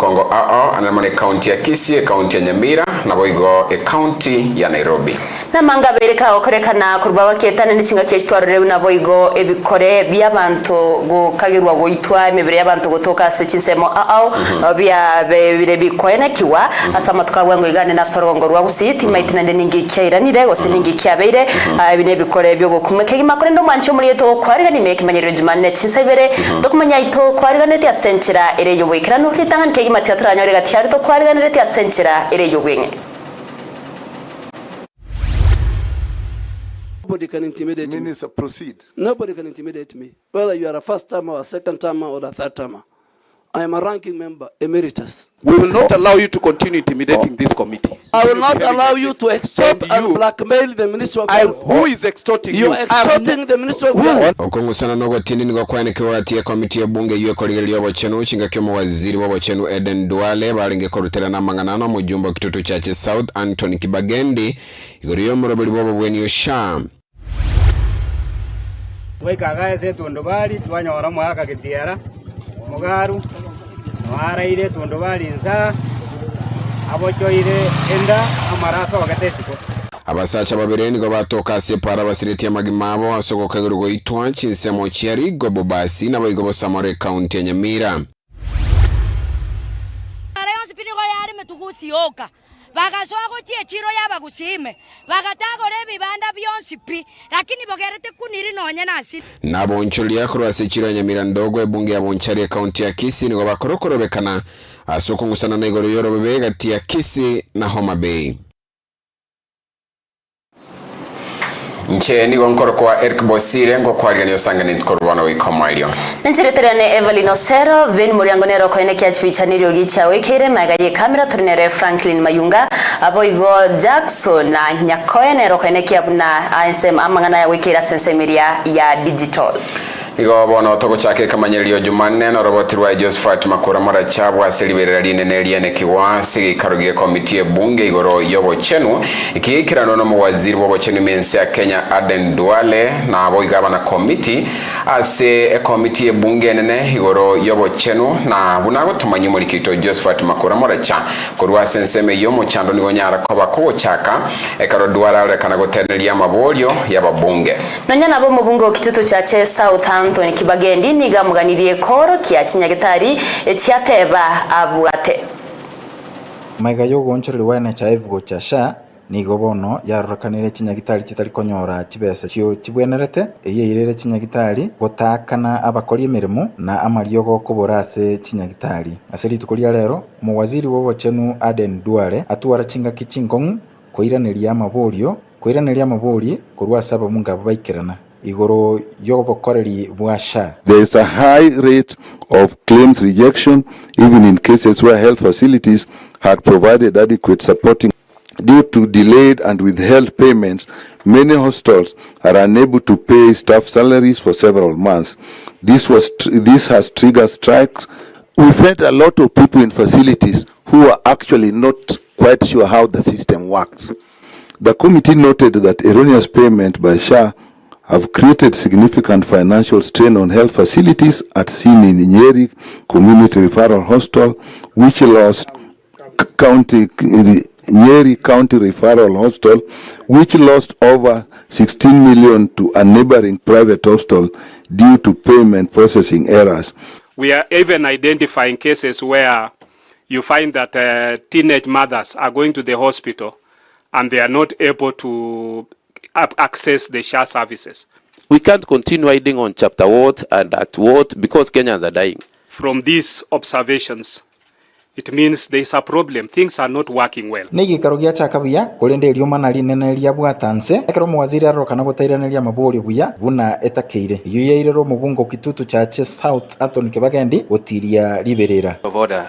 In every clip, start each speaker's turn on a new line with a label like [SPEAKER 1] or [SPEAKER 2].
[SPEAKER 1] Kongo anamane county ya Kisii, county ya Nyamira na boigo county ya Nairobi. Na manga bereka okorekana kurbawa ketana n'ichinga cy'estwarire na boigo ebikore by'abantu gukagirwa goitwa emibere y'abantu gotoka se chinsemo bya bire bikoyena kiwa asama tukabwango igane na sorongo rwa gusiti maitina ningi kyayiranire gose ningi kyabeire bine bikore byo gukumeka gimakore ndo mancho muri yeto kwariga ni Ekemanyererio Jumanne chinsebere dokumanya ito kwariga neti asenchira ere yobwekira no litangani kegi matia turanyore gatiari to kwariga neti asenchira ere yobwenge.
[SPEAKER 2] Nobody can intimidate me.
[SPEAKER 3] Minister, proceed.
[SPEAKER 2] Nobody can intimidate me. Whether you are a first timer or a second timer or a third timer. I am a ranking member, emeritus.
[SPEAKER 3] We will not allow you to continue intimidating this committee.
[SPEAKER 2] I will not allow you to extort and blackmail the Minister of Health.
[SPEAKER 3] Who is extorting you?
[SPEAKER 2] You are extorting the Minister of Health.
[SPEAKER 1] Okongusana no tini ngo kwanekewa ati komiti ya bunge yue koligelio bochenu chinga kyomo waziri wa bochenu Eden Duale balinge korutera na manganana mu jumba kitutu chache South Anthony Kibagendi igoriyo murobeli bobo bweni osha.
[SPEAKER 4] Wekaga se tondobali twanyora mwaka gitiara mugaru waraire tondobali nza abochoire enda amaraso wagatesiko
[SPEAKER 1] abasacha babireni go batoka separa basireti ya magimabo asogoka gurugo itwa chinsemo chiari go bobasi na bayigo bosamore county ya Nyamira.
[SPEAKER 5] Arayo sipini go yari metugusi oka bagaswago chiro yaba gusime bagatagore bibanda byonsipi lakini bogerete kuniri nonye nasi
[SPEAKER 1] nabo ncholia kurwase chiro Nyamira ndogo ebunge ya Bonchari county ya Kisii ngo bakorokorobekana asokungusana na igoro yoro bebega tia Kisii na Homa Bay. Ncheni wonkoro kwa Bosire ngo kwa gani osangani korwana wikomailio.
[SPEAKER 6] Ekemanyererio Everlyne Osero ven muriangonero ko eneke achichaniro gicha wekere magaye kamera turnere Franklin Mayunga aboigo Jackson na nyakoenero ko eneke abuna ASM amangana ya wekera sensemeria ya digital.
[SPEAKER 1] Igo bono toko chake Ekemanyererio Jumanne na roboti rwa Josephat Makura mara chabu asiliberera linene liene kiwa sigi karugie komiti bunge igoro yobo chenu ikikira nono mwaziri wobo chenu mensi ya Kenya Eden Duale na abo igabana komiti ase komiti bunge nene igoro yobo chenu na bunago tumanyi muri kito Josephat Makura mara cha kurwa senseme yomo chando nigo nyara koba kubo chaka ekaro Duale alekana gotenelia mabolio yaba bunge
[SPEAKER 6] nanya nabo mu bunge okitutu chache South Anthony Kibagendi niga muganiriye koro kya Kinyagatari ekyateba abwate
[SPEAKER 7] maiga yogonchorere wana chaivu gochasha nigo bono yarorokanire Kinyagatari kitari konyora kibese kyo kibwenerete eyirere Kinyagatari gotakana abakori emirimo na amariyo gokoborase Kinyagatari aseri tukoria rero mu waziri wobochenu Eden Duale atuara chinga kichingongu koiraneria amabori korwa saba mungabo baikirana igoro yobokoreri bwasha.
[SPEAKER 8] There is a high rate of claims rejection even in cases where health facilities had provided adequate supporting. Due to delayed and withheld payments, many hospitals are unable to pay staff salaries for several months. This has triggered strikes. We've had a lot of people in facilities who are actually not quite sure how the system works. The committee noted that erroneous payment by SHA have created significant financial strain on health facilities at Nyeri Community Referral Hospital, which lost Nyeri County Referral Hospital, which lost over 16 million to a neighboring private hospital due to payment processing errors.
[SPEAKER 9] We are even identifying cases where you find that teenage mothers are going to the hospital and they are not able to access the SHA services.
[SPEAKER 10] We can't continue hiding on chapter what and act what because Kenyans are dying.
[SPEAKER 9] From these observations, it means there is a problem. Things are not working well.
[SPEAKER 7] Negi karogia chakabia kolende lioma nene lia bwatanse ekero mwaziri arokana gotairanĩria mabori buya buna etakeire yuyeirero mubungo kitutu chache South Anthony Kibagendi gotiria liberera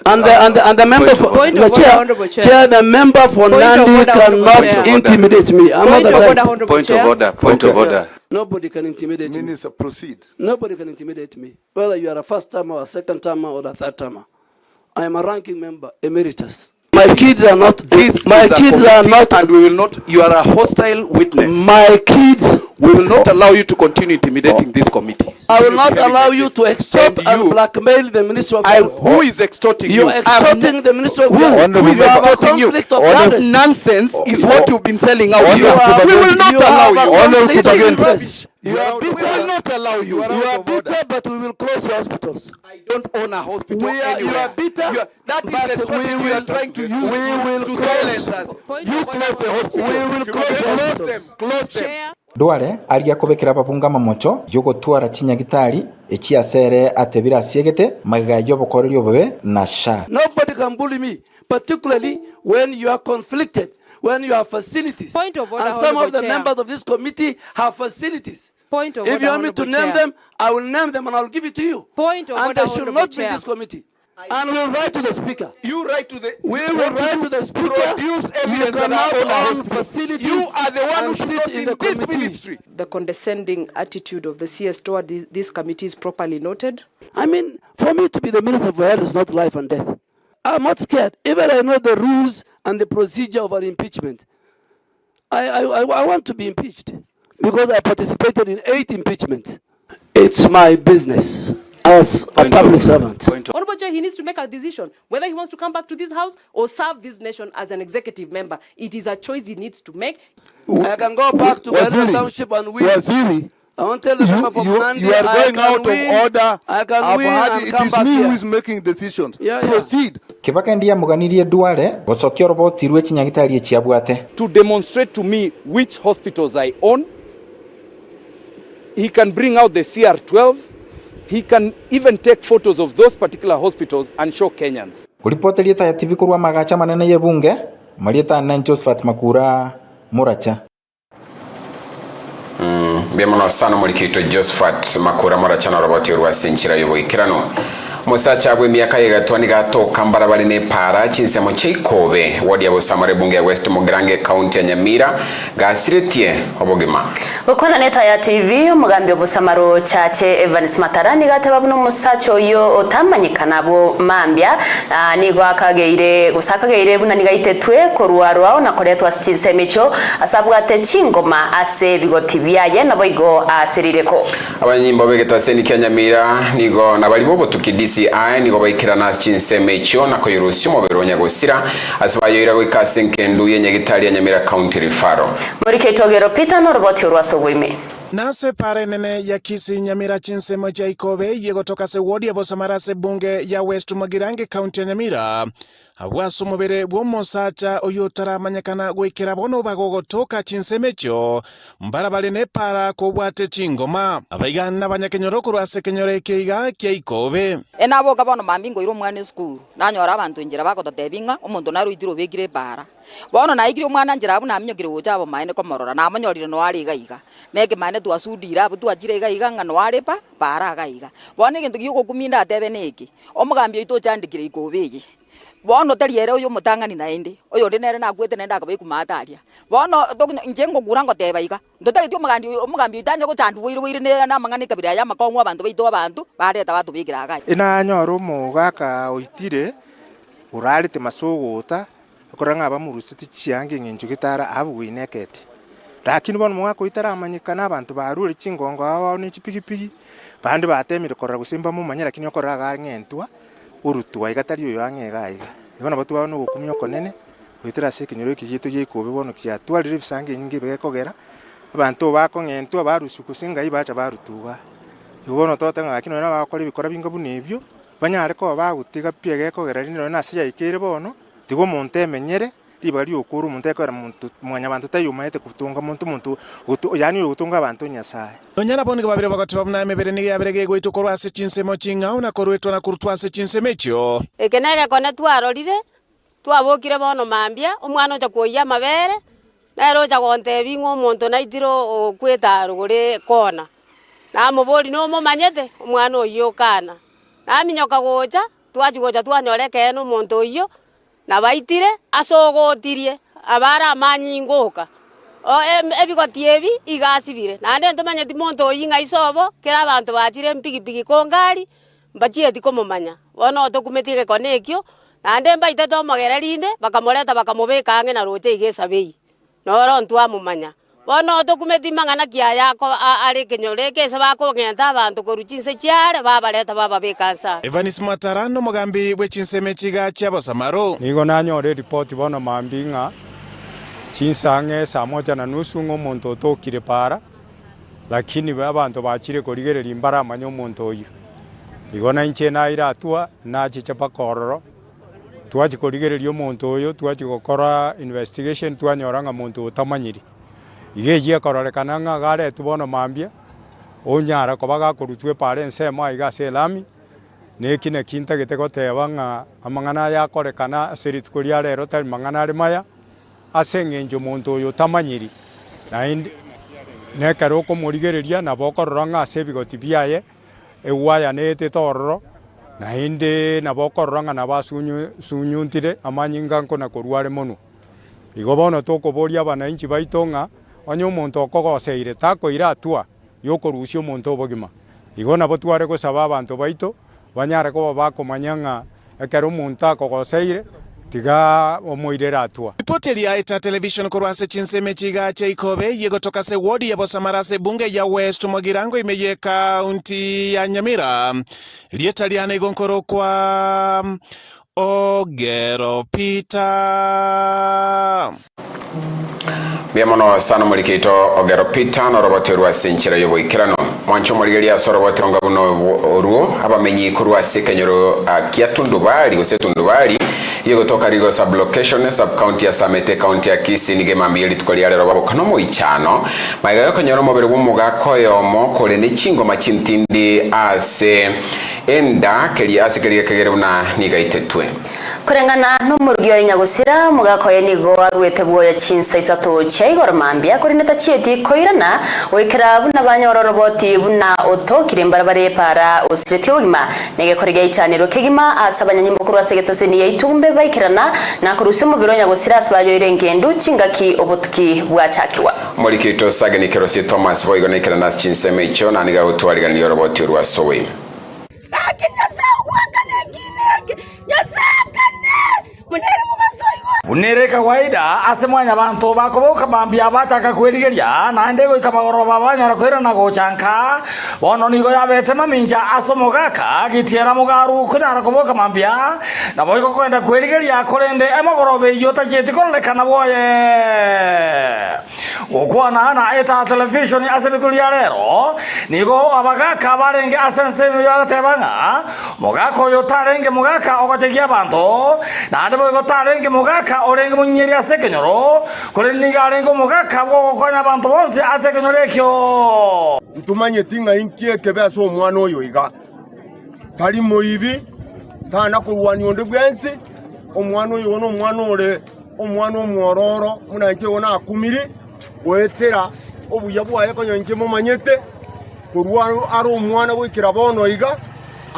[SPEAKER 2] and the member for chair the member for Nandi cannot intimidate me.
[SPEAKER 3] Point of order.
[SPEAKER 2] Nobody can intimidate me.
[SPEAKER 3] Minister, proceed.
[SPEAKER 2] Nobody can intimidate me. Whether you are a first timer or a second timer or a third timer. I am a ranking member, emeritus. My kids are not.
[SPEAKER 3] This
[SPEAKER 2] My
[SPEAKER 3] is a
[SPEAKER 2] kids are
[SPEAKER 3] committee
[SPEAKER 2] not.
[SPEAKER 3] and we will not. You are a hostile witness.
[SPEAKER 2] My kids.
[SPEAKER 3] We will not allow you to continue intimidating this committee.
[SPEAKER 2] I will not allow you to extort and blackmail the Minister of Health.
[SPEAKER 3] Who is extorting you?
[SPEAKER 2] You are extorting the Minister of Health.
[SPEAKER 3] Who is
[SPEAKER 2] You have a
[SPEAKER 3] extorting you?
[SPEAKER 2] conflict of interest.
[SPEAKER 3] Nonsense is what you've been selling out
[SPEAKER 2] You
[SPEAKER 3] here.
[SPEAKER 2] are-
[SPEAKER 3] We will not
[SPEAKER 2] you
[SPEAKER 3] allow
[SPEAKER 2] have a
[SPEAKER 3] you.
[SPEAKER 2] conflict of interest.
[SPEAKER 3] We will not allow you.
[SPEAKER 2] You are bitter, but we will close your hospitals.
[SPEAKER 3] I don't own a hospital
[SPEAKER 2] You
[SPEAKER 3] anywhere.
[SPEAKER 2] are bitter,
[SPEAKER 3] That is
[SPEAKER 2] but
[SPEAKER 3] the strategy you are trying to use
[SPEAKER 2] we will
[SPEAKER 3] to
[SPEAKER 2] close.
[SPEAKER 3] silence us. You close the hospital.
[SPEAKER 2] We will close hospitals.
[SPEAKER 3] Close them.
[SPEAKER 7] ndware aria kubikira babunga mamocho yogotwara chinyagitari echiasere atebira siegete magayo bokorerio bobe na sha.
[SPEAKER 2] Nobody can bully me, particularly when you are conflicted, when you have facilities.
[SPEAKER 11] Point of order,
[SPEAKER 2] and some of the
[SPEAKER 11] Chair.
[SPEAKER 2] members of this committee have facilities.
[SPEAKER 11] Point of
[SPEAKER 2] If
[SPEAKER 11] order,
[SPEAKER 2] you want me to name
[SPEAKER 11] Chair.
[SPEAKER 2] them, I will name them and I will give it to you.
[SPEAKER 11] Point of
[SPEAKER 2] and
[SPEAKER 11] order,
[SPEAKER 2] they should
[SPEAKER 11] Honorable
[SPEAKER 2] not be in
[SPEAKER 11] Chair.
[SPEAKER 2] this committee. And we'll write to the speaker.
[SPEAKER 3] You write to the.
[SPEAKER 2] We will write to the speaker.
[SPEAKER 3] Produce evidence
[SPEAKER 2] You
[SPEAKER 3] that
[SPEAKER 2] cannot
[SPEAKER 3] I own a
[SPEAKER 2] own
[SPEAKER 3] hospital.
[SPEAKER 2] facilities.
[SPEAKER 3] You are the one who
[SPEAKER 2] and
[SPEAKER 3] should
[SPEAKER 2] sit
[SPEAKER 3] not
[SPEAKER 2] in
[SPEAKER 3] in
[SPEAKER 2] the
[SPEAKER 3] this
[SPEAKER 2] committee.
[SPEAKER 3] ministry.
[SPEAKER 11] The condescending attitude of the CS toward this committee is properly noted.
[SPEAKER 2] I mean, for me to be the Minister for Health is not life and death. I'm not scared. Even I know the rules and the procedure of an impeachment. I want to be impeached because I participated in 8 impeachments. It's my business as a public servant.
[SPEAKER 11] Honorable Chair, he needs to make a decision whether he wants to come back to this house or serve this nation as an executive member. It is a choice he needs to make.
[SPEAKER 2] I can go back to Waziri Township and win.
[SPEAKER 8] Waziri,
[SPEAKER 2] I won't tell the member from Nandi,
[SPEAKER 8] you are going out
[SPEAKER 2] win.
[SPEAKER 8] of order.
[SPEAKER 2] I can
[SPEAKER 8] I've
[SPEAKER 2] win
[SPEAKER 8] had
[SPEAKER 2] and
[SPEAKER 8] it
[SPEAKER 2] come
[SPEAKER 8] is
[SPEAKER 2] back
[SPEAKER 8] me
[SPEAKER 2] here.
[SPEAKER 8] who is making decisions.
[SPEAKER 2] Yeah.
[SPEAKER 8] Proceed.
[SPEAKER 7] Kibakendia muganirie ndware gocokio robotirwe chinyagitari echiabwate.
[SPEAKER 3] To demonstrate to me which hospitals I own. He can bring out the CR12. He can even take photos of those particular hospitals and show Kenyans.
[SPEAKER 7] Kuripoteria ta TV kurwa magacha manene yebunge Marieta na Josephat Makura Muracha.
[SPEAKER 1] Biamono sana mulikito Josephat Makura Muracha na roboti rwasinchira yobo ikirano. Musacha bwe myaka yegatwani gato kambara bali ne para chinsemo cheikobe wadi ya Busamare bunge ya West Mugrange county ya Nyamira gasiretie obogema.
[SPEAKER 6] Ukwana neta ya TV umugambi Busamaro chache Evans Matarani gateba buno musacho yo otamanyikana bo mambya nigo akageire gusakageire buna nigayitetwe koruarwa na koretwa chinsemecho asabwate chingoma ase bigoti byaye naboigo asirireko.
[SPEAKER 1] Abanyimbo begetase Kenya Nyamira nigo nabalibo botukidisi nigo baikirana chinsemecho na koyurusi mu beronya gosira asibayoira gwikase nkendu yenyegitali ya Nyamira county rifaro.
[SPEAKER 6] Murike togero Peter no roboti urwasogwime.
[SPEAKER 12] Nase pare nene ya kisi Nyamira chinsemo cha ikobe yegotoka se wodi ya Busamara se bunge ya West Mugirange county ya Nyamira abwaso mubere bwomosacha oyotara manyakana gwikira bono bagogotoka chinsemecho mbara bali ne para ko bwate chingoma abaigana banyakenyoro kurase kenyore keiga kya ikobe
[SPEAKER 13] enabo gabono mambingo iro mwana school nanyora abantu njira bagototebinga omuntu naruitiro begire bara bono naigire umwana njira abu namnyogire ujabo maene komorora namanyorire no ari gaiga nege maene twasudira abu twajire gaiga ngano arepa bara gaiga bono gintu giko kuminda atebe neki omugambi ito chandikire ikobeye bono tariere uyo mutangani naende uyo ndinere nakwete nenda akabe kumataria bono njengo gurango teba iga ndotagityo umugambi utanye ko chandu wire ne na mangani kabira ya makongwa abantu baito abantu bareta batu bigira gai
[SPEAKER 14] ina nyoro mugaka uitire urarite masuguta koranga abamurusiti chiange nginju gitara abuinekete lakini bono mwaka uitara amanyikana abantu barure chingongo awo ni chipigipigi bandi batemire korra gusimba mu manyira kinyo korra ga ngentwa urutwa igatari uyo angegaiga ibona batwa no gukumyo konene witira se kinyoro kigitu gikobe bono kya twalire bisange nyingi begekogera abantu bakongentwa barusuku singa ibacha barutuga ibono totanga akino na bakora bikora binga bunebyo banyare ko bagutiga pie gekogera rino na sia ikere bono tigo monte menyere libali okuru monte ko muntu mwanya bantu tayumete kutunga muntu yani utunga abantu nyasaye
[SPEAKER 12] Onyana boni babire bagotwa buna mebere ni yabere gwitu korwa se chinsemo chinga una korwetwa na kurutwa se chinsemecho
[SPEAKER 15] ekenege kone twarorire twabokire bono mambia omwana ocha kuoya mabere nero ocha gontebi ng'omonto naitiro okweta rugore kona namobori no momanyete omwana oyo kana naminyoka gocha twachigocha twanyoreke no omonto oyo nabaitire asogotirie abara amanyingoka ebigoti ebi igasibire nande ntomanyeti monto oyi ng'aisobo kera abantu bachire mpigipigi kongari mbachieti komomanya bono tokumetie gekone ekio nande mbaite tomogere rinde bakamoreta bakamubika ange na roche igesabei noro ntu amumanya bono tokumeti mang'ana kia yako ari kenyore kese bakogenta abantu koruchinse chiare babareta bababika nsa.
[SPEAKER 12] Evanis Matarano mugambi bwechinseme chiga chia Bosamaro.
[SPEAKER 16] Nigo nanyore report bono mambinga chinsange saa 1:30 ng'omonto otokire para lakini abantu bachire korigereria imbara amanya omonto oyo igo nainche naira atua nachicha bakororo twachi korigereria omonto oyo twachi gokora investigation twanyora ng'a omonto otamanyiri igeje kororekana ng'a garetu bono mambia onyara koba gakorutwe pare ensemo aiga ase elami nekine kintagete goteba ng'a amang'ana yakorekana ase rituko ria rero tari mang'ana are maya ase eng'encho omonto oyo otamanyiri naende nekare okomorigereria nabo okorora ng'a ase ebigoti biaye ewaya neetete ororo naende nabo okorora ng'a nabo asunyuntire amanyinga nkona korware mono igo bono tokoboria abanainchi baito ng'a onye omonto okogoseire takoira atua yokorusia omonto obogima igo nabo tware gosaba abanto baito banyare koba bakomanya ng'a ekero omonto akogoseire tiga omoirera atua.
[SPEAKER 12] Ripoti ya Ita Television kurwase chinseme chiga cha Ikobe yegotoka se wodi ya Bosamara se bunge ya West Mogirango imeye kaunti ya Nyamira lieta liana igonkoro kwa Ogero Peter.
[SPEAKER 1] Biamono sana mulikito Ogero Peter no robote rwase nchira yobo ikirano mwancho muligeria soro botironga buno oruo abamenyi kurwase kenyoro kiatundubali gosetundubali yegotoka rigo sub location sub county ya Samete county ya Kisii nigemambiri tukoliare robabo kanomo ichano maigayo kenyoro mobere bumuga koyomo kole nechingo machintindi ase enda keri ase keri kegeruna nigaitetwe
[SPEAKER 6] kurengana n'umurugyo nyagusira mugakoye nigo arwete bwoya chinsa isato chaigor mambia kuri neta chieti koirana wekera buna banyororo boti buna oto kirimbara bare para osireti ogima nege korege ichaniro kegima asabanya nyimbo kurwa segetase ni yitumbe baikirana na kurusimo biro nyagusira asbayo irengendu chingaki obotuki bwachakiwa
[SPEAKER 1] mulikito sageni kerosi Thomas boigo nekirana chinseme icho na niga utwaliga ni roboti rwa sowe
[SPEAKER 17] Unere kawaida asemwanya bantu bakoboka bambia bataka kwerigeria na ndego ikamagoro babanya kwera na gochanka bono nigo yabete maminja asomogaka gitiera mugaru kunyara koboka bambia na boiko kwenda kwerigeria korende emagorobe yota jeti kolekana boye okwana na Ita Television asebitulia rero nigo abagaka barenge asense yotebanga mogako yotarenge mogaka ogotegia bantu na ndebo yotarenge mogaka orenge munyeri asekenyoro kole nigarengo mogaka bwo konya bantu bonse asekenyoro ekyo
[SPEAKER 18] ntumanye tinga inkie kebe aso omwana oyo iga tali moibi tana kurwani onde bwensi omwana oyo ono omwana ore omwana omwororo munanje wona akumiri wetera obuya bwaye konyonje mumanyete kurwa ari omwana wikira bono iga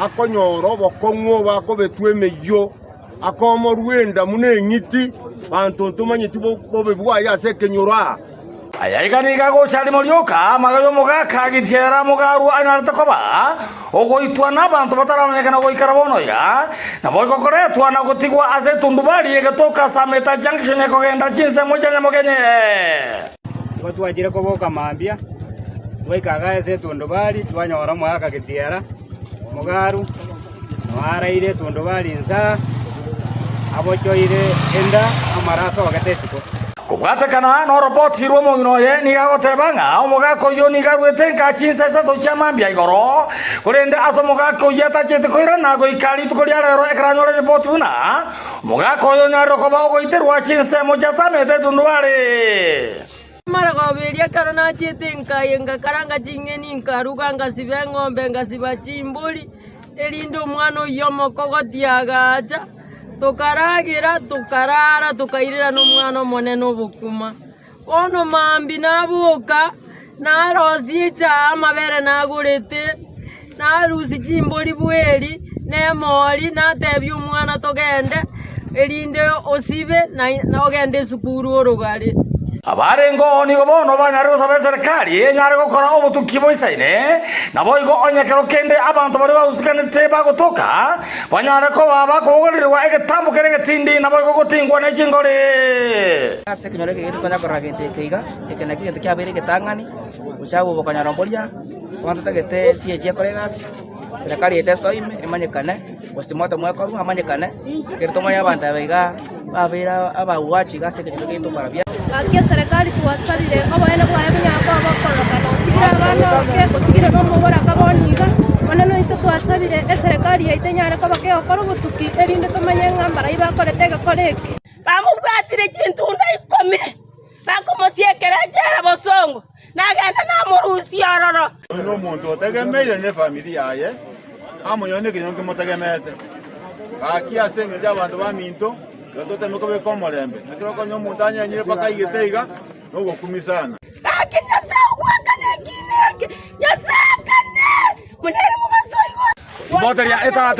[SPEAKER 18] akonyoro bokongwo bakobetwe meyo akomo rwenda munengiti bantu ntumanye tibobe bwaye asekenyora
[SPEAKER 17] ayaiganiga gochari morioka magayo mogaka gitiera mugaru anartakoba ogoitwa nabantu bataramanyekana goikara bono ya na boiko koretwa na gutigwa ase tundubali egetoka Sameta junction ekogenda chinse moja mogenye
[SPEAKER 4] twajire koboka mambia twaikaga ase tundubali twanyora mwaka gitiera mugaru waraire tundubali nsa abochoire enda amaraso wagatesiko
[SPEAKER 17] kubwatekana no report irwo munginoye nigagotebanga omugako yo nigarwete nkachinsa sato chamambia igoro kurende aso mugako yata chete koira na goikali tukoria rero ekranyore report buna mugako yo nyaro koba goiterwa chinsa moja Samete tundware
[SPEAKER 15] mara goberia karana chete nkayenga karanga chingeni nkaruga ngasibe ng'ombe ngasiba chimbuli elindo mwana yomo kogotiagacha tukaragira tukarara tukairira n'umwana monene obukuma ono mambi nabuka narosicha amabere nagurete narusi chimboli bweri nemori natebya omwana togende erinde osibe na ogende sukuru orugari
[SPEAKER 17] abarengo nigo bono banyare gusaba serikali nyare gukora obutuki boisaine nabo igo onyekero kende abantu bari bausikanite bagotoka banyare ko baba kogorirwa egetambo kere getindi nabo igo gutingwa na chingore
[SPEAKER 19] ase kinyore ke gitanya koragende keiga ekena kigete kyabere getangani uchabu bokanyara mboria wanza tagete siye kolegas serikali ete soime emanyekane ostimoto mwako amanyekane keritomo y'abantu abiga babera abawachi gase kigito barabya
[SPEAKER 20] akia serikali tuwasabire abana bwaye bunyako abakoroka no tigira abana ke kutigire no mubora kaboniga bana no ito tuwasabire serikali yaitenyare ko bakyo koro butuki erinde tumanye ngambara ibakoretega koreke bamubwatire kintu ndayikome bakomosyekera jera bosongo nagenda namurusi yororo
[SPEAKER 21] no muntu otegemeire ne familia yaye amuyone kinyonke motegemete akia senge y'abantu baminto Gato me kobe komorembe. Nakiro konyo mundanya nyire paka igeteiga no gokumisana.
[SPEAKER 20] Akinya sawa kana kineke. Ya sakane. Munere mugasoigo.
[SPEAKER 17] Boteria eta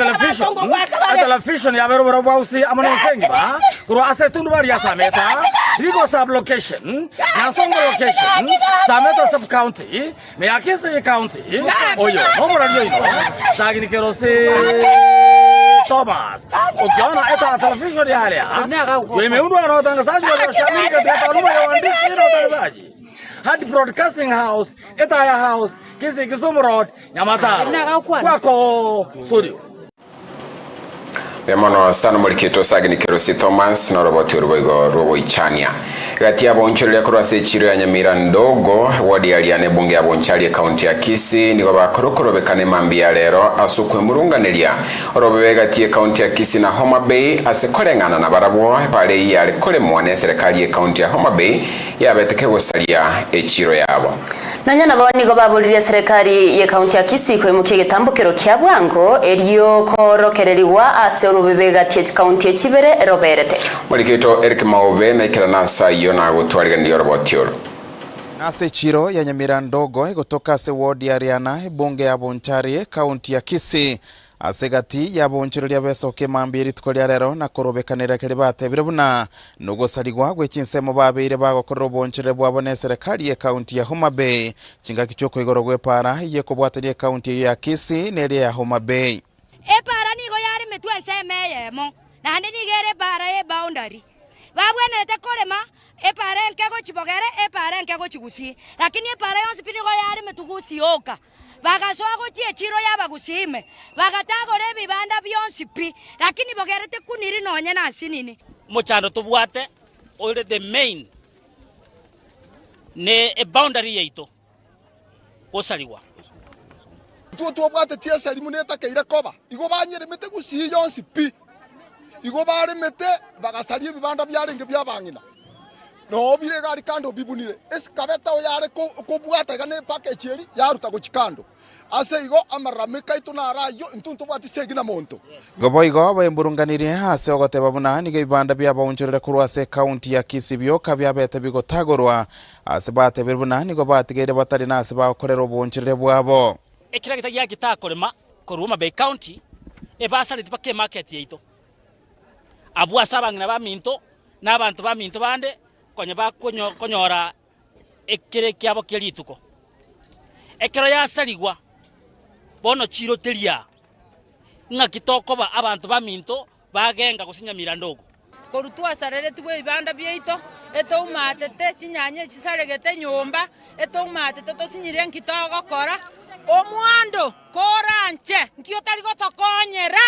[SPEAKER 17] television ya bero bausi amano sengi ba. Kuro asetundu bari ya sameta. Rigo sub location. Na songo location. Sameta sub county. Me akise county. Oyo, no morario ino. Sagini kerose Thomas, ukiona eta television ya hali imeundwa na watangazaji wa shabiki katika taaluma ya uandishi na utangazaji. Hadi Broadcasting House, eta ya house, Kisumu Road, Nyamataro. Kwako studio.
[SPEAKER 1] Bemono sana mulikito sagini kerosi Thomas na roboti robo ichania. Gati ya bonchole ya kurwase chiro ya Nyamira ndogo wadi ya liane bunge ya bonchali ya kaunti ya Kisii ni waba korokoro bekane mambi ya lero asukwe murunga nelia robe gati ya kaunti ya Kisii na Homa Bay asekole ngana na barabo pale ya kole mwane serikali ya kaunti ya Homa Bay ya beteke wosalia chiro yabo.
[SPEAKER 6] Nanyana bawani go babulira serikali ya kaunti ya Kisii ko imukiye gitambukiro kya bwango eriyo korokereriwa ase urubebe gati ya kaunti ya Kibere roberete.
[SPEAKER 1] Mulikito Ekemanyererio na ikirana sayo na gutwariga ndiyo robotioro.
[SPEAKER 7] Nase chiro ya Nyamira ndogo igotoka se ward ya Riana bunge ya Bonchari kaunti ya Kisii asegati ya bonchiro besoke mambiri tukolia rero na korobekanira kele batebire buna nugo saligwa gwechinsemo babire bagokorro bonchire bwabone serikali ya kaunti ya Homa Bay chinga kichoko igorogwe para ye kubwatira kaunti ya Kisii nere ya Homa Bay
[SPEAKER 5] para nigo yari metwesemeyemo nande nigere para boundary babwenete kolema para nkego chibogere para nkego chigusi lakini para yonsi pinigo yari metugusi oka bagaswago chiro yabagusime bagatagore bibanda byonsi pi lakini bogerete kuniri nonye nasinini
[SPEAKER 22] mochando tubwate ole the main ne a boundary yeito osaliwa
[SPEAKER 23] twobwate tiesa limuneta keire koba igo banyere mete gusi yonsi pi igo bare mete bagasarie bibanda byarenge byabangina no bire gari kando bibunire eskabeta oyare ko bwata gane package eri yaruta go chikando ase igo amarameka ituna rayo intuntu bati segina monto
[SPEAKER 7] goboigo bayemburunganirie ase ogoteba buna nige ibanda bya bonchorere kurwase county ya Kisii byoka byabete bigotagorwa ase bate bibuna nigo batigere batari nase bakorera bonchorere bwabo
[SPEAKER 22] ekira gitagia gitakorema koruma Bay County ebasali tipake market yeito abua sabangina ba minto n'abantu ba minto bande konye ba konyora ekere kyabo kelituko ekero yasaligwa bono chiro teria nga kitoko ba abantu ba minto bagenga gusinya mirandogo
[SPEAKER 24] korutwa sarere tubwe ibanda byeito eto matete chinyanye chisaregete nyomba eto matete to sinyire nkitogo kora omwando koranche nkyo tari gotokonyera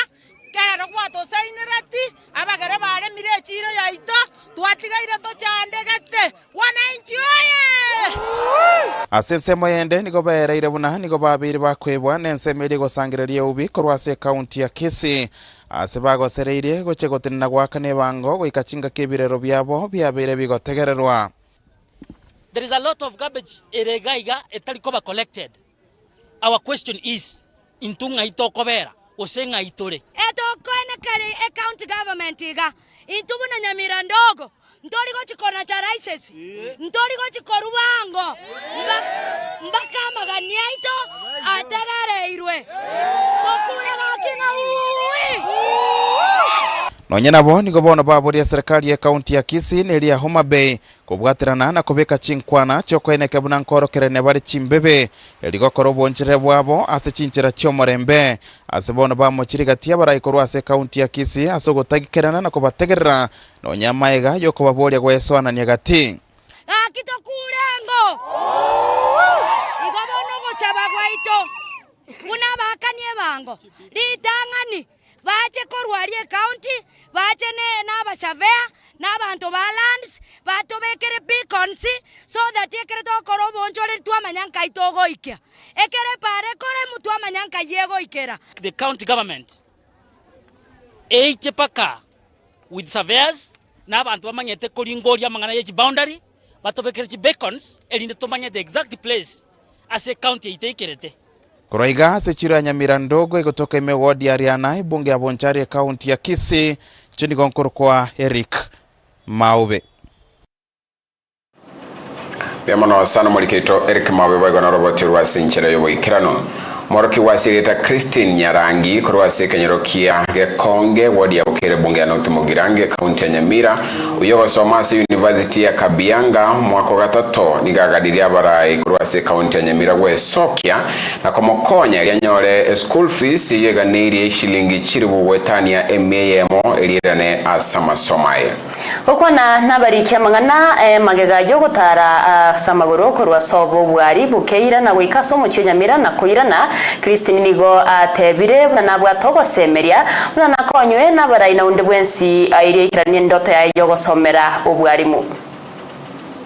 [SPEAKER 24] kero kwato sainerati abagere bare mire chiro yaito twatigaire to chandegete wananchi oye
[SPEAKER 7] asensemo yende nigo baereire buna nigo babiri bakwebwa nensemeri gosangirerie ubi korwase county ya Kisii ase bagosereirie goche gotenna gwakane bango goikachinga kebirero byabo byabere bigotegererwa.
[SPEAKER 22] There is a lot of garbage eregaiga etali koba collected. Our question is intunga itokobera osenga itore
[SPEAKER 5] etokona kare county government iga intubu na Nyamira ndogo ndoli go chikona cha rises ndoli go chikorubango mbaka magania ito atagareirwe tokuya gakina uwi
[SPEAKER 7] Nonya nabo nigo bono baburi ya serikali ya kaunti ya Kisii neri ya Homa Bay kubwatirana na kubeka chinkwana chokweneke bunankorokere bari chimbebe eligokoro bonjire bwabo ase chinchira cyomorembe ase bono bamochirigatia barayikorwa ase kaunti ya Kisii ase gotagikerana na kubategerera nonya maega yo kubaboria gweswana nyagati
[SPEAKER 5] akitokurengo igabono gosaba gwaito una bakanie bango litangani bache korwarie county bache n'abashavea n'abantu ba lands batobekere beacons so that ekere tokoro bonjore twamanyanka itogoikia ekere pare kore mutu amanyanka yegoikera.
[SPEAKER 22] The county government eichepaka with surveyors n'abantu bamanyete koringoria mangana yechi boundary batobekere chi beacons elinde tomanya the exact place as a county iteikerete.
[SPEAKER 7] Kuraiga sechira Nyamira ndogo ikotoka ime wadi ya Riana bunge ya Bonchari ya kaunti ya Kisii chini konkuru kwa Eric Maube.
[SPEAKER 1] Biamono sana mwalikeito Eric Maube baigo na roboti ruwasi nchele yobo ikirano. Moroki wasi geta Christine Nyarangi kuruwasi kanyerokia Gekonge wadi ya ukere bunge ya Nautimogirange kaunti ya Nyamira uyogo somasi University ya Kabianga mwako gatato nigagadiria barai kuruwasi kaunti ya Nyamira we Sokia na komokonya yanyole school fees yega niri shilingi chiribu wetani ya MAMO elirane asama somaye.
[SPEAKER 6] Huko na nabari kiamangana magega yo gutara samagoro kurwa sobo bwari bukeira na wikaso mu Nyamira na koirana Christine nigo atebire na bwatogo semeria na konywe na barai na unde bwensi aire kiranye ndoto ya yo gusomera ubwarimu.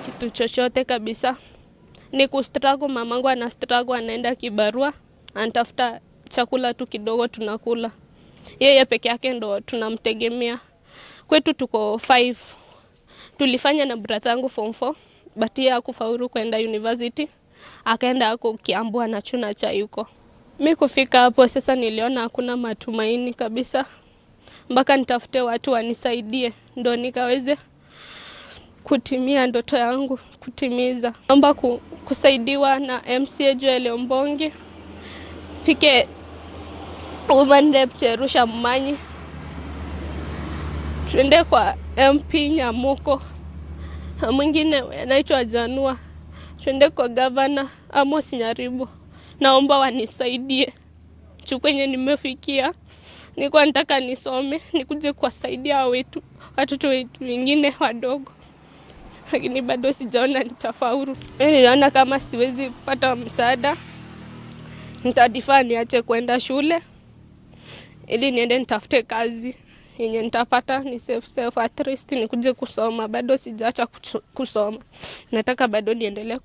[SPEAKER 2] Kitu chochote kabisa ni kustruggle. Mamangu ana struggle, anaenda kibarua, anatafuta chakula tu kidogo tunakula. Yeye peke yake ndo tunamtegemea. Kwetu tuko 5. Tulifanya na brother yangu form 4 but yeye hakufaulu kwenda university. Akaenda huko Kiambu anachuna chai huko. Mimi kufika hapo sasa niliona hakuna matumaini kabisa. Mpaka nitafute watu wanisaidie ndo nikaweze kutimia ndoto yangu kutimiza. Naomba kusaidiwa na MCA Joel Ombongi. Fike Women Rep Cherusha Mmanyi. Tuende kwa MP Nyamuko. Mwingine anaitwa Janua. Tuende kwa Governor Amos Nyaribo. Naomba wanisaidie. Chukwenye nimefikia. Nilikuwa nataka nisome, nikuje kuwasaidia watoto wetu wengine wadogo. Lakini bado sijaona nitafaulu. Niliona kama siwezi pata msaada, nitadifaa niache kwenda shule ili niende nitafute kazi yenye nitapata ni self at least nikuje kusoma. Bado sijaacha kusoma. Nataka bado niendelee.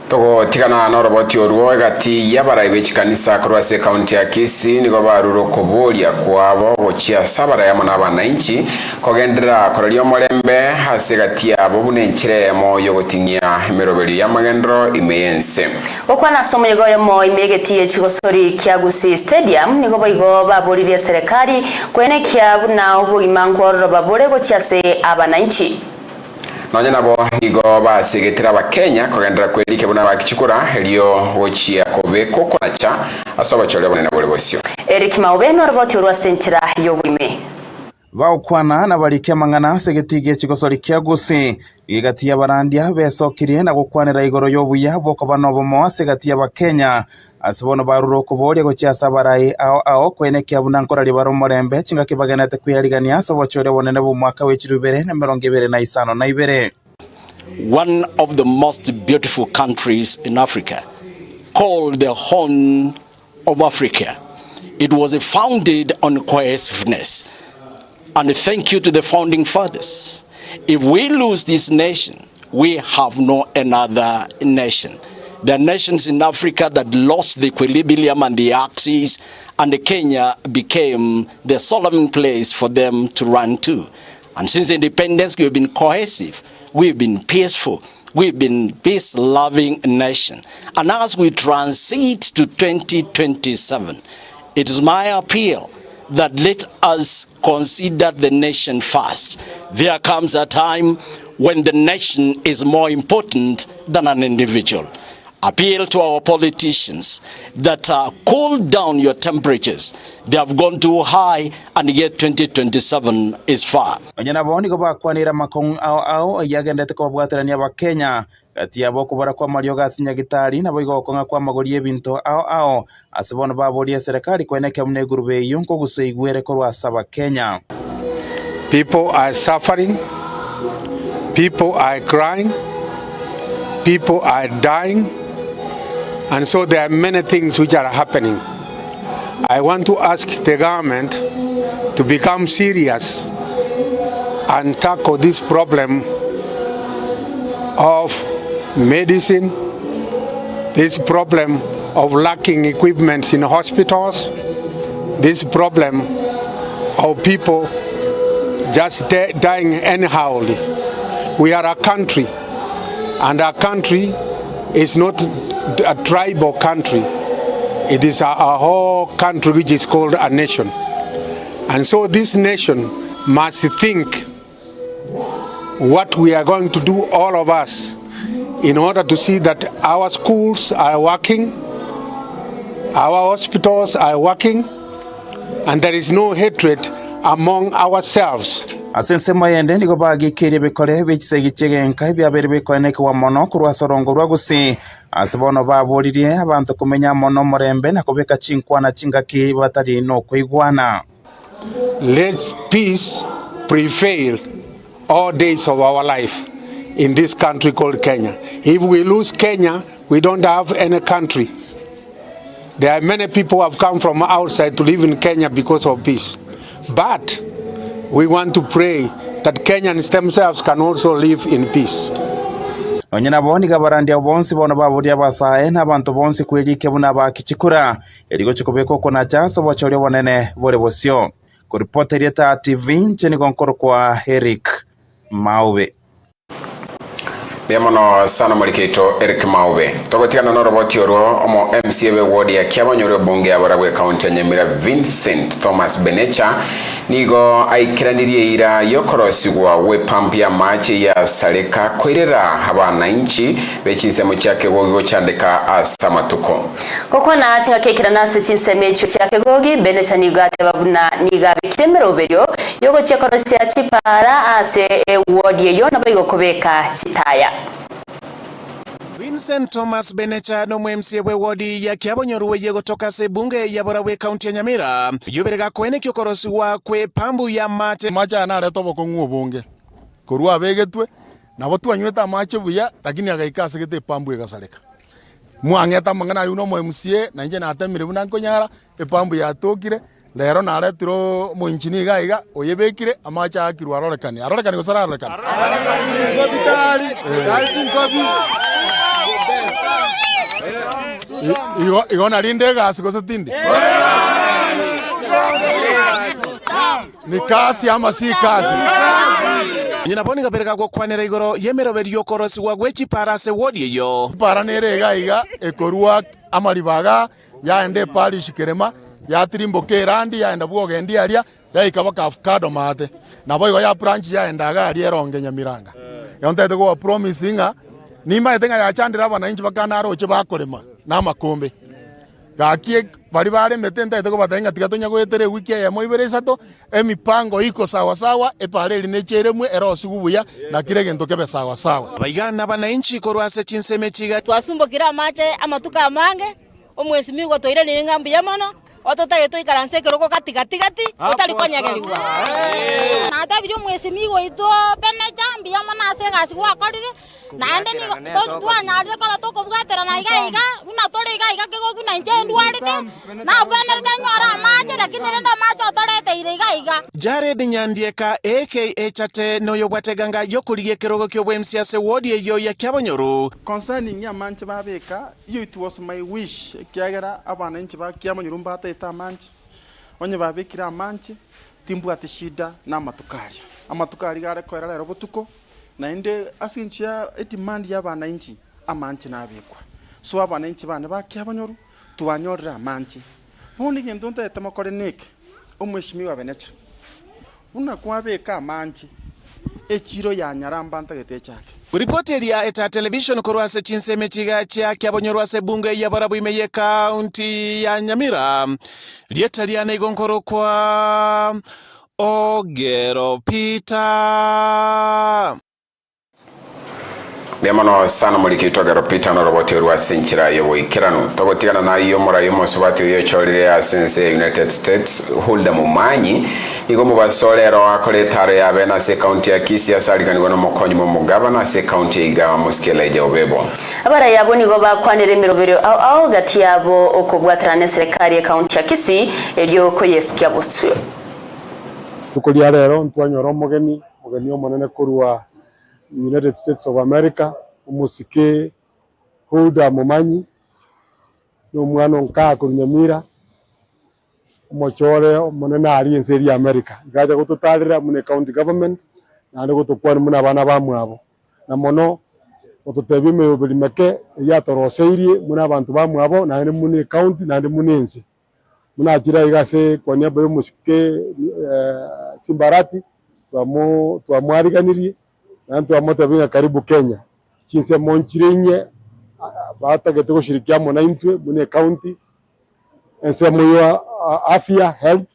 [SPEAKER 1] Togo tikana na roboti oruo gati yabarai bechikanisa kurwase kaunti ya Kisii nigo baruro koboria kwabo gochia sabara ya mwana bananchi kogendera koralio molembe hase gati abo bunenchiremo yogotingia emeroberi ya magendro imeyense
[SPEAKER 6] okwana somo yegoyo mo imegeti echigosori kya Gusii Stadium nigo baigo baboririe serikali kwene kya buna ubugimangoro babore gochia se abananchi.
[SPEAKER 1] Nonya nabo nigo basigetira abakenya kogendera kwerike buna bakichukura elio gochia kobe kokonacha asoba chole bonena bole bosio.
[SPEAKER 6] Eric Maube no roboti urwa sentira yobwime.
[SPEAKER 7] Baukwana na barikia mangana segetige chigosori kya Gusii igati ya barandia besokirie na gukwanira igoro yobuya boko banobo mo segati ya bakenya asibono baruro kuboria gochia sabarai ao kwenekia bunankorali baro morembe chinga kibagenete kuyarigania sobochore bonene bu mwaka wechirubere na 2022.
[SPEAKER 9] One of the most beautiful countries in Africa called the Horn of Africa. It was founded on cohesiveness. And thank you to the founding fathers. If we lose this nation, we have no another nation. There are nations in Africa that lost the equilibrium and the axis, and Kenya became the solemn place for them to run to. And since independence, we've been cohesive, we've been peaceful, we've been peace-loving nation. And as we transit to 2027, it is my appeal that let us consider the nation first. There comes a time when the nation is more important than an individual. appeal to our politicians that cool down your temperatures. They have gone too high, and yet 2027 is far.
[SPEAKER 7] Onyana boni ko bakwanira makong ao yagendete ko bwaterania ba Kenya kati yabo kubara kwa marioga sinyagitari na boigo konga kwa magorie binto ao asibona babolie serikali kweneke mnegurube yonko guseigwere ko rwasaba Kenya.
[SPEAKER 3] People are suffering, people are crying, people are dying, and so there are many things which are happening. I want to ask the government to become serious and tackle this problem of medicine, this problem of lacking equipment in hospitals, this problem of people just dying anyhow. We are a country, and our country is not a tribal country. It is a whole country which is called a nation. And so this nation must think what we are going to do, all of us, in order to see that our schools are working, our hospitals are working, and there is no hatred among ourselves.
[SPEAKER 7] Asense mayende niko bagikiri bikore bikisegichege nkai byabere bikone kwa mono kurwa sorongo rwagusi asibono baburirie abantu kumenya mono murembe na kubeka chinkwana chingaki batari no kuigwana.
[SPEAKER 3] Let peace prevail all days of our life in this country called Kenya. If we lose Kenya, we don't have any country. There are many people who have come from outside to live in Kenya because of peace. But we want to pray that Kenyans themselves can also live in peace.
[SPEAKER 7] Onyana boni gabarandia bonsi bona baburia basae na bantu bonsi kwelike buna bakichikura eligo chikobeko kona chaso bochoryo bonene bore bosio kuripota Rieta TV nchini konkoro kwa Eric Maube.
[SPEAKER 1] Biamono sana malikeito Eric Maube. Togotiana no roboti oro omo MCA ward ya Ekemanyererio bunge ya Baragwe County Nyamira Vincent Thomas Benecha nigo aikiranirie ira yokorosigwa we pump ya machi ya saleka kwirera abananchi bechinsemo cyake gogo cyandika asamatuko.
[SPEAKER 6] Koko na tinga kekira nase chinseme cyake gogi Benecha nigo atebabuna niga bikiremero beryo yogo cyakorosia chipara ase ward yeyo nabo igokobeka chitaya.
[SPEAKER 12] Vincent Thomas Benecha no MCA we wodi ya Ekemanyererio yego toka se bunge ya Baragwe County ya Nyamira yoberega kwene kyokorosi wa kwe pambu ya mate
[SPEAKER 8] macha na reto bokongu bunge kurwa begetwe nabo twanyweta mache buya lakini agaikase gete pambu egasaleka mwangeta mangana yuno mo MCA na nje na atemire buna nkonyara epambu ya tokire lero na retiro mo injini gaiga oyebekire amacha akirwa arorekani gosara arorekani bitali igona rinde gas gosetindi ni kasi ama si kasi
[SPEAKER 12] nyina boni gaberega gokwanera igoro yemero berio korosi wa gwechi parase wodi yo
[SPEAKER 8] para nere gaiga ekorwa amaribaga yaende parish kerema ya trimbo kerandi yaenda bwogendi aria yaikaba ka avocado mate nabo igo ya branch yaenda gari eronge Nyamiranga yontete go promisinga nima etenga ya chandira abananchi bakana aroche bakorema na makombe gakie bari bare metenta etego batenga tigatonya gwetere wiki ya moibere sato emipango iko sawa sawa epareli necheremwe erosigubuya na kire gento kebe sawa sawa
[SPEAKER 12] baigana abananchi korwase chinseme chiga
[SPEAKER 15] twasumbukira amache amatuka amange omwesi migo toire ni ngambu ya mono otota to ikaranse keroko katikati otali kwanyagelwa na tabiri omwesi migo ito Benecha mbia mona ase gasi gwakorire naende ni to twanyarire ko batoko bwatera na iga una tore iga kegoku na nje ndwarite na bwana ryanyora amache lakini renda amache otorete iga
[SPEAKER 12] Jared Nyandieka aka Chate no yobwateganga yokurigie kerogo kyo bwemsiase wodi eyo ya Ekemanyererio
[SPEAKER 10] concerning ya manche babeka it was my wish kiagera abananchi ba Ekemanyererio mbata eta manche onye babekira manche timbu atishida na amatukari gare koera lero butuko na inde asinchia demand ya abananchi amanche nabekwa so abananchi bane ba Ekemanyererio tuanyorera amanche none ngento ntete makore nek omweshimiwa Benecha una kwabeka amanche echiro ya nyaramba ntagete chake
[SPEAKER 12] Kuripoti elia eta television kurwase chinseme chiga chia kiabonyorwase bunge ya barabu imeye kaunti ya Nyamira. Lieta liane igonkoro kwa Ogero Peter.
[SPEAKER 1] Biamono sana mulikitwa Ogero Peter no roboti rwa senchira yewo ikirano. Togotigana na iyo mura yo mosubati yo cholire asense United States Hulda Mumanyi igo mubasolero akoletare yabe na se county ya Kisii asaliganirwa no mukonyi mu mugaba na se county iga muskeleje obebo.
[SPEAKER 6] Abara yabo nigo bakwanire mirobero ao gati yabo okubwatrane serikali ya county ya Kisii elyo ko Yesu kya Bosire.
[SPEAKER 3] Tukulia rero ntwanyoro mugeni omonene kurwa United States of America umusike Hulda Mumanyi no mwana nka kunyamira mochore omonene ari enseri America gaja gututarira mune county government na gutukwana muna bana bamwabo na mono otutebime obirimeke yatoroseirie muna abantu bamwabo na mune county na mune ense muna ajira igase kwa niaba y'umusike Simbarati twamwariganirie na twamotebinga karibu Kenya kinse monchirinye batagete gushirikiamo na intwe mune county ensemo yo afya health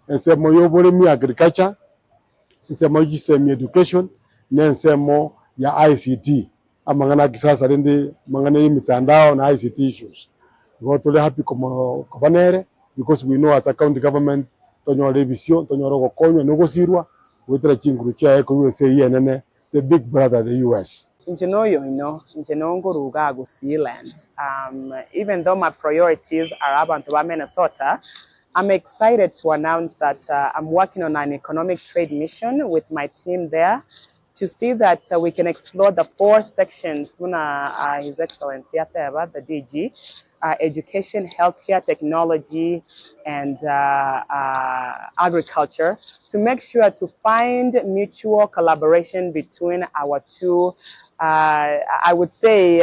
[SPEAKER 3] ensemo yo burimi agriculture ensemo yo education na ensemo ya ICT amangana kisasa rende mangana yimitandao na ICT issues go tole happy kobanere because we know as a county government tonyore vision tonyoro gokonyo no gosirwa wetera chinguru cha eko USA yenene the big brother the US.
[SPEAKER 11] Even though my priorities are abantu ba Minnesota, I'm excited to announce that I'm working on an economic trade mission with my team there to see that we can explore the 4 sections His Excellency the DG, education, healthcare, technology, and agriculture, to make sure to find mutual collaboration between our 2 I would say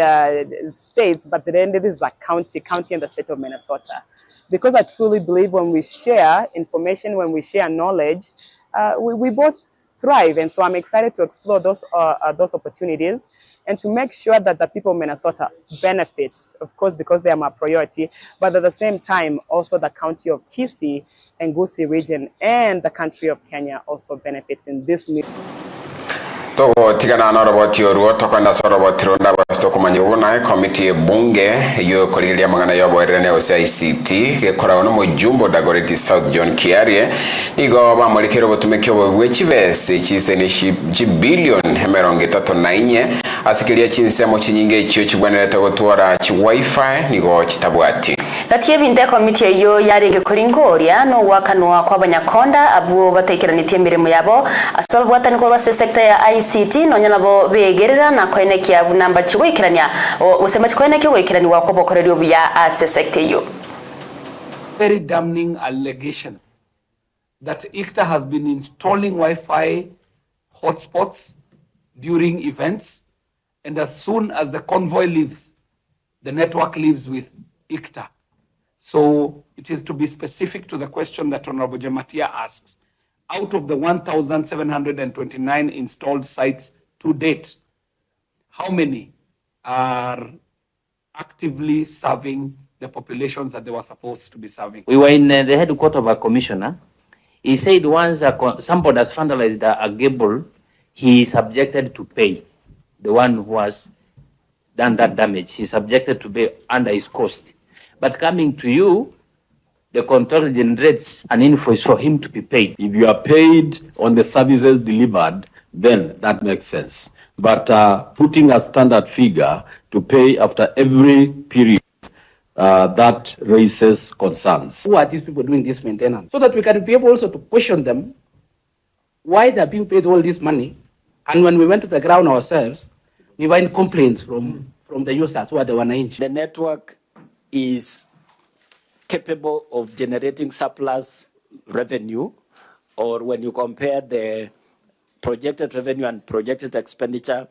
[SPEAKER 11] states, but at the end it is a county and the state of Minnesota. Because I truly believe when we share information, when we share knowledge, we both thrive. And so I'm excited to explore those opportunities and to make sure that the people of Minnesota benefit, of course, because they are my priority, but at the same time, also the county of Kisii and Gusii region and the country of Kenya also benefits in this meeting.
[SPEAKER 1] Togo tigana na roboti oruo tokwenda so roboti ronda basto kumanya ubona committee bunge yo koligilia magana yo bwerene o ICT gekora no mujumbo Dagoretti South John Kiarie igo bamulikero botumekyo bwechivese chise ni billion hemeronge 34 asikilia chinsemo chinyinge icho chibweneleta gutwara chi wifi nigo kitabwati
[SPEAKER 6] gati y'ebinte committee yo yarenge koringoria no wakanwa kwa banyakonda abo batekeranitie mirimo yabo asaba bwatani kwa sector ya ICT no nyalabo begerera na kwenekia namba chiwikirania usema chikwenekia wikirani wako bokorerio bya sector yo.
[SPEAKER 13] Very damning allegation that ICTA has been installing Wi-Fi hotspots during events, and as soon as the convoy leaves, the network leaves with ICTA. So it is to be specific to the question that Honorable Jematia asks. Out of the 1,729 installed sites to date, how many are actively serving the populations that they were supposed to be serving?
[SPEAKER 14] We were in the headquarters of a commissioner. He said once somebody has vandalized a gable, he is subjected to pay. The one who has done that damage, he is subjected to pay under his cost. But coming to you, the contractor generates an invoice for him to be paid.
[SPEAKER 16] If you are paid on the services delivered, then that makes sense. But putting a standard figure to pay after every period, that raises concerns.
[SPEAKER 19] Who are these people doing this maintenance? So that we can be able also to question them why they are being paid all this money. And when we went to the ground ourselves, we were in complaints from the users who are the 1 inch.
[SPEAKER 25] The network is capable of generating surplus revenue, or when you compare the projected revenue and projected expenditure,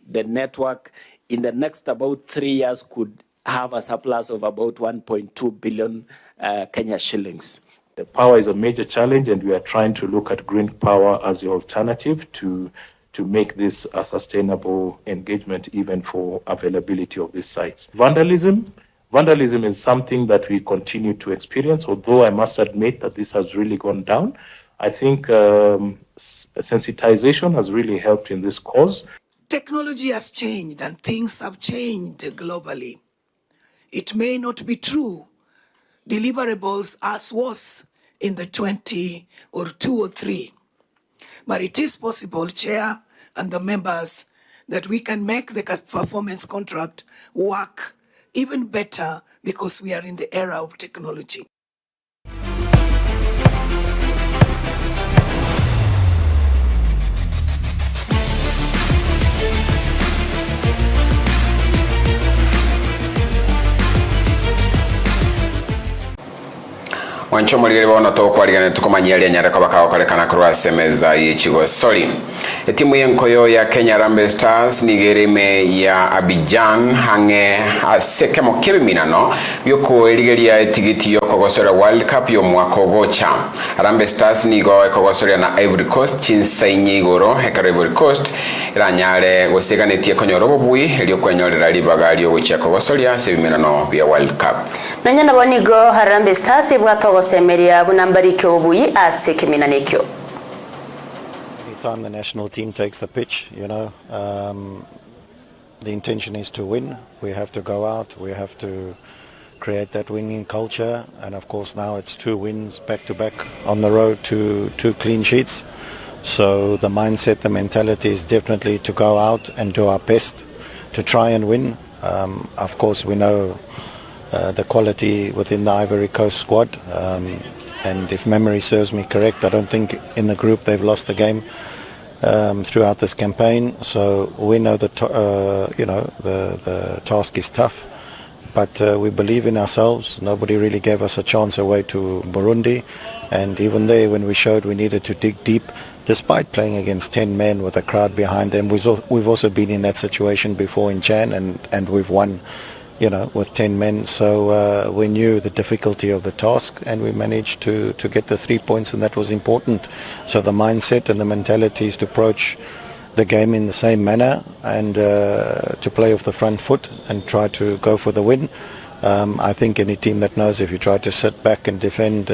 [SPEAKER 25] the network in the next about 3 years could have a surplus of about 1.2 billion Kenya shillings.
[SPEAKER 26] The power is a major challenge, and we are trying to look at green power as the alternative to
[SPEAKER 4] to make this a sustainable engagement even for availability of these sites. Vandalism is something that we continue to experience, although I must admit that this has really gone down. I think sensitization has really helped in this cause.
[SPEAKER 17] Technology has changed and things have changed globally. It may not be true. Deliverables as was in the 20 or 2 or 3. But it is possible, Chair and the members, that we can make the performance contract work even better because we are in the era of technology.
[SPEAKER 1] Wancho muligere bono to kwaligana tukomanyeria nyaraka bakakolekana kurwa semeza yichigo soli. Timu yenkoyo ya Kenya Harambee Stars nigereme ya Abidjan hange aseke mokebe minano byoko eligeria etigiti yoko gosora World Cup yo mwako gocha. Harambee Stars nigo ekogosora na Ivory Coast chinsainyi igoro hekaro Ivory Coast iranyale goseganetie konyoro bubui elio kwenyorera libagali yo gocha kogosora sebiminano bya World Cup. Nanyana bonigo Harambee Stars ibwato semeria bunambarike obui aseke minanekyo.
[SPEAKER 18] Time the national team takes the pitch, the intention is to win. We have to go out, we have to create that winning culture, and of course now it's 2 wins back to back on the road to 2 clean sheets. So the mindset, the mentality is definitely to go out and do our best to try and win. Of course we know the quality within the Ivory Coast squad, and if memory serves me correct, I don't think in the group they've lost the game throughout this campaign. So we know that the task is tough, but we believe in ourselves. Nobody really gave us a chance away to Burundi, and even there when we showed we needed to dig deep, despite playing against 10 men with a crowd behind them. We've also been in that situation before in Chan, and we've won with 10 men. So we knew the difficulty of the task, and we managed to get the 3 points, and that was important. So the mindset and the mentality is to approach the game in the same manner and to play off the front foot and try to go for the win. I think any team that knows if you try to sit back and defend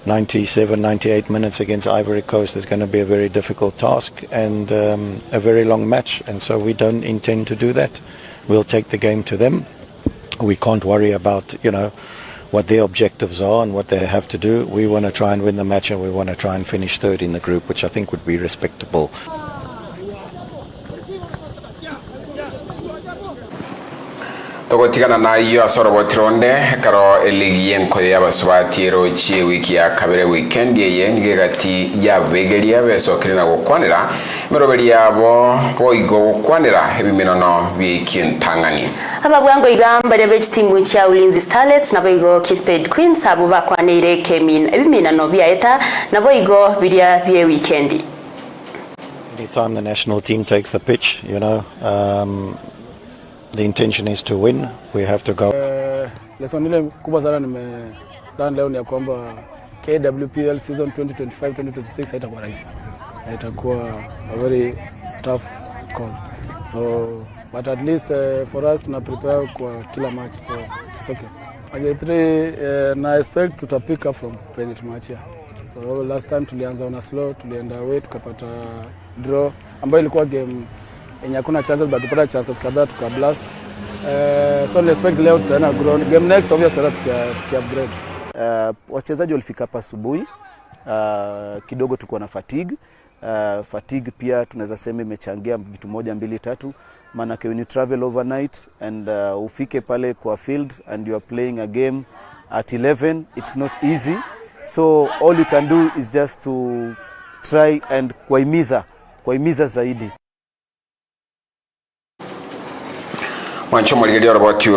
[SPEAKER 18] 97, 98 minutes against Ivory Coast is going to be a very difficult task and a very long match, and so we don't intend to do that. We'll take the game to them. We can't worry about, what their objectives are and what they have to do. We want to try and win the match, and we want to try and finish 3rd in the group, which I think would be respectable.
[SPEAKER 1] Togotigana na iyo asoro botironde karo eligi yenko y'abaswatiro chi wiki ya kabere weekend ye ngegati ya begeria besokirina gukwanira meroberi yabo boigo gukwanira ebiminono by'ikintangani ababwango igamba lya timu cha Ulinzi Starlets na boigo Kisped Queens abo bakwanire ebiminano byaeta na boigo birya bye weekend.
[SPEAKER 18] Anytime the national team takes the pitch, the intention is to win. We have to go.
[SPEAKER 20] Lesson ile kubwa sana nimedana leo ni ya kwamba KWPL season 2025-2026 haitakuwa rahisi. Itakuwa a very tough call. So but at least for us tuna prepare kwa kila match, so it's okay. Na expect to pick up from present match here. So last time tulianza on a slow, tulienda away tukapata draw ambayo ilikuwa game yenye hakuna chances, but tupata chances kadhaa tukablast. So expect leo tutaenda ground game next obviously tuki-upgrade.
[SPEAKER 21] Wachezaji walifika hapa asubuhi, kidogo tulikuwa na fatigue. Fatigue pia tunaweza sema imechangia vitu 1, 2, 3, maana when you travel overnight and ufike pale kwa field and you are playing a game at 11, it's not easy. So all you can do is just to try and kuhimiza zaidi.
[SPEAKER 1] Mwancho moligerio roboti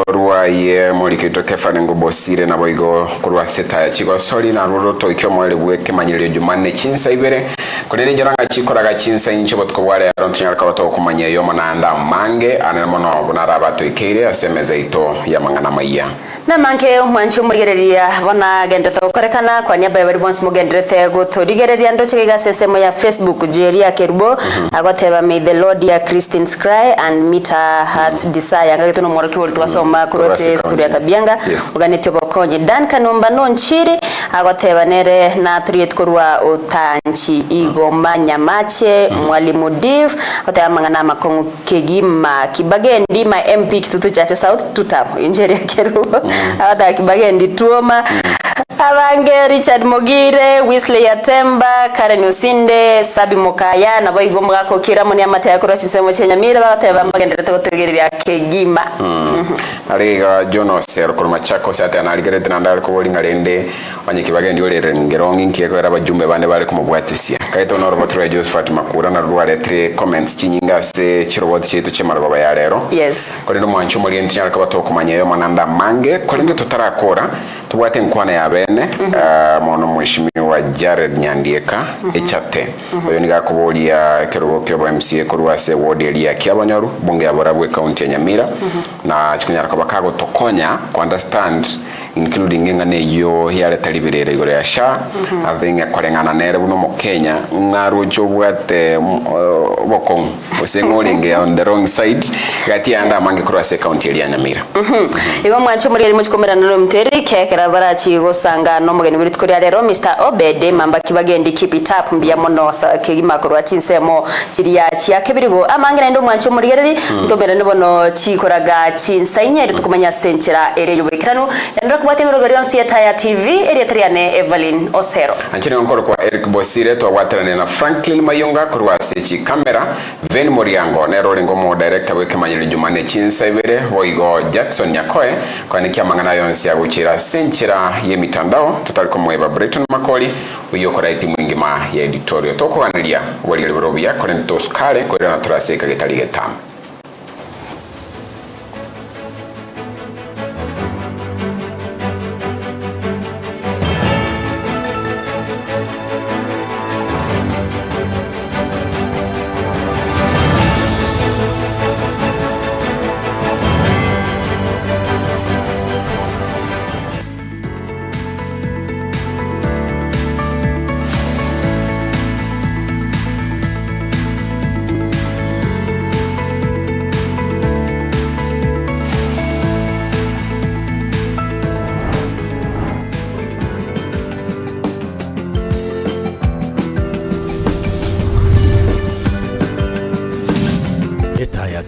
[SPEAKER 1] ruwa ye molikito kefaningo Bosire na boigo kurwa seta ya chiko soli na ruroto ikyo mwele Ekemanyererio Jumanne chinsa ibere kunene joranga chikoraga chinsa incho botko wale arontunyara kabato kumanya yomo na anda mange anemono bunarabato ikere asemeza ito ya mangana maiya
[SPEAKER 6] na manke mwancho moligeria bona gendeta ukorekana kwa niaba ya bari bonse mugenderete guturigereria ndoche gasesemo ya Facebook jeria kerubo agoteba may the Lord ya Christine Scry and meet her heart's desire ngagetono moroki woli twasoma kurose skuri akabianga uganetyo bokonye Dan Kanomba nonchiri agoteba nere na turiet kurwa utanchi igoma nyamache mwalimu Div otaya mangana makongu kegima kibagendi ma MP kitutu chache South tutam injeria kerubo ada kibagendi tuoma abange Richard Mogire Wesley Yatemba Karen Usinde Sabi Mokaya na boigo mwako kira muni amata yakoro chisemo chenyamira bateba mbagenderete gotegereria kegima
[SPEAKER 1] ariga Jono Osero kuruma chako sate analigerete nandali kubolinga lende wanyikibagendi ole ngerongi nkieko era bajumbe bane bale kumugwatisia kaito no robot radio Josephat Makura na ruwale 3 comments chinyinga se chirobot chetu chemara baba ya lero kolendo mwancho muri entinyara kabato kumanya yo mananda mange kolendo tutarakora tubwate nkwana ya bene mono mwishimiwa Jared Nyandieka echate oyo niga kubolia kerogo kyobo MCA kurwase ward area kyabanyoru bunge ya Borabwe county ya Nyamira na chikunyara kabakago tokonya ku understand including ngane yo yale talibirere igore ya sha azinga kolengana nere buno mu Kenya ngaro chobwate bokong osengolenge on the wrong side gati anda mange kurwase county ya Nyamira
[SPEAKER 6] ibo mwancho muri mu chikomera no mteri kekera barachi gosanga no mugeni buri tukuri rero Mr Obede mamba kibagendi keep it up mbiya monosa kegima kurwa chinsemo chiriya cyakebirigo amangera ndo mwancho muri gereri ndobera nibono chikoraga chinsainya iri tukumanya senchira ere yobekirano yandra kubate mirogari on Sieta TV ere Jumanne Everlyne Osero
[SPEAKER 1] anchini onkoro kwa Eric Bosire to waterane na Franklin Mayunga kurwa sechi kamera Ven Moriango nero ngomo director we Ekemanyererio Jumanne chinsa ibere woigo Jackson Nyakoe kwa nikia mangana yonsi ya uchira senchira ye mitandao tutalikomweba Breton Makoli uyokora iti mwingima ya editorial toko wanilia wali libirobi ya kone nitoskale kwa na turaseka getalige tamu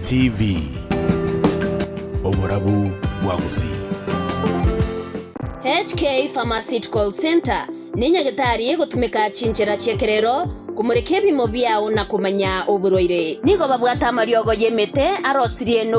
[SPEAKER 12] TV Oborabu Wagusi
[SPEAKER 6] HK Pharmaceutical Center ninya gitari gutumika chinchira cyekerero kumureke bimo byao na kumanya uburoire nigo babwata mariogo yemete arosirie no